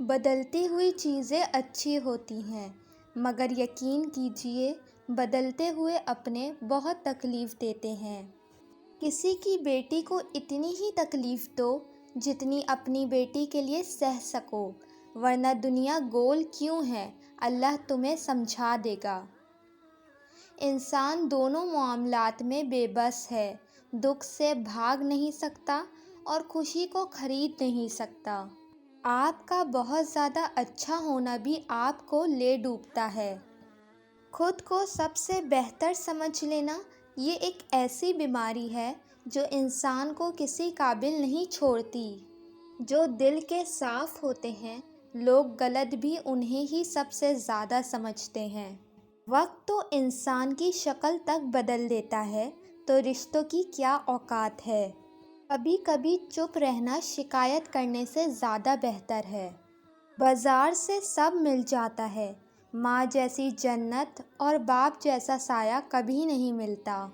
بدلتی ہوئی چیزیں اچھی ہوتی ہیں، مگر یقین کیجیے بدلتے ہوئے اپنے بہت تکلیف دیتے ہیں۔ کسی کی بیٹی کو اتنی ہی تکلیف دو جتنی اپنی بیٹی کے لیے سہ سکو، ورنہ دنیا گول کیوں ہے، اللہ تمہیں سمجھا دے گا۔ انسان دونوں معاملات میں بے بس ہے، دکھ سے بھاگ نہیں سکتا اور خوشی کو خرید نہیں سکتا۔ آپ کا بہت زیادہ اچھا ہونا بھی آپ کو لے ڈوبتا ہے۔ خود کو سب سے بہتر سمجھ لینا یہ ایک ایسی بیماری ہے جو انسان کو کسی قابل نہیں چھوڑتی۔ جو دل کے صاف ہوتے ہیں لوگ غلط بھی انہیں ہی سب سے زیادہ سمجھتے ہیں۔ وقت تو انسان کی شکل تک بدل دیتا ہے تو رشتوں کی کیا اوقات ہے۔ کبھی کبھی چپ رہنا شکایت کرنے سے زیادہ بہتر ہے۔ بازار سے سب مل جاتا ہے، ماں جیسی جنت اور باپ جیسا سایہ کبھی نہیں ملتا۔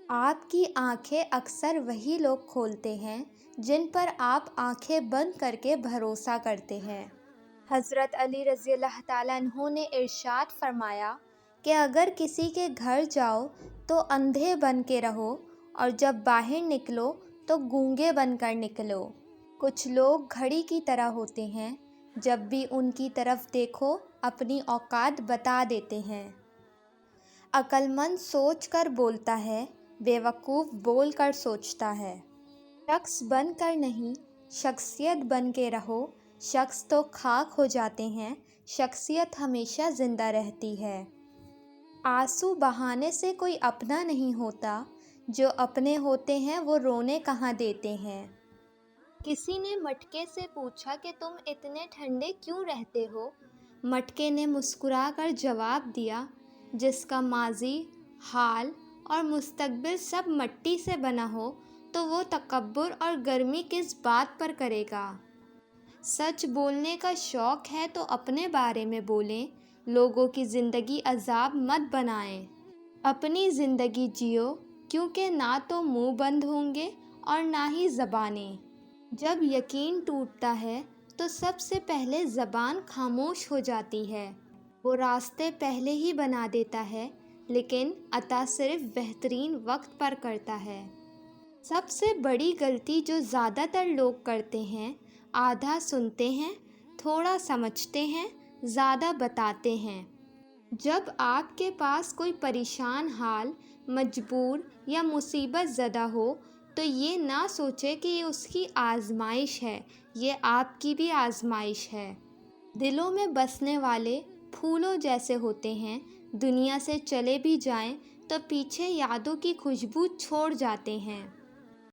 آپ کی آنکھیں اکثر وہی لوگ کھولتے ہیں جن پر آپ آنکھیں بند کر کے بھروسہ کرتے ہیں۔ حضرت علی رضی اللہ تعالیٰ عنہ نے ارشاد فرمایا کہ اگر کسی کے گھر جاؤ تو اندھے بن کے رہو اور جب باہر نکلو تو گونگے بن کر نکلو۔ کچھ لوگ گھڑی کی طرح ہوتے ہیں، جب بھی ان کی طرف دیکھو اپنی اوقات بتا دیتے ہیں۔ عقل مند سوچ کر بولتا ہے، بے وقوف بول کر سوچتا ہے۔ شخص بن کر نہیں، شخصیت بن کے رہو۔ شخص تو خاک ہو جاتے ہیں، شخصیت ہمیشہ زندہ رہتی ہے۔ آنسو بہانے سے کوئی اپنا نہیں ہوتا، جو اپنے ہوتے ہیں وہ رونے کہاں دیتے ہیں۔ کسی نے مٹکے سے پوچھا کہ تم اتنے ٹھنڈے کیوں رہتے ہو؟ مٹکے نے مسکرا کر جواب دیا، جس کا ماضی، حال اور مستقبل سب مٹی سے بنا ہو تو وہ تکبر اور گرمی کس بات پر کرے گا۔ سچ بولنے کا شوق ہے تو اپنے بارے میں بولیں، لوگوں کی زندگی عذاب مت بنائیں۔ اپنی زندگی جیو، کیونکہ نہ تو منہ بند ہوں گے اور نہ ہی زبانیں۔ جب یقین ٹوٹتا ہے تو سب سے پہلے زبان خاموش ہو جاتی ہے۔ وہ راستے پہلے ہی بنا دیتا ہے، لیکن عطا صرف بہترین وقت پر کرتا ہے۔ سب سے بڑی غلطی جو زیادہ تر لوگ کرتے ہیں، آدھا سنتے ہیں، تھوڑا سمجھتے ہیں، زیادہ بتاتے ہیں۔ جب آپ کے پاس کوئی پریشان حال، مجبور یا مصیبت زدہ ہو تو یہ نہ سوچے کہ یہ اس کی آزمائش ہے، یہ آپ کی بھی آزمائش ہے۔ دلوں میں بسنے والے پھولوں جیسے ہوتے ہیں، دنیا سے چلے بھی جائیں تو پیچھے یادوں کی خوشبو چھوڑ جاتے ہیں۔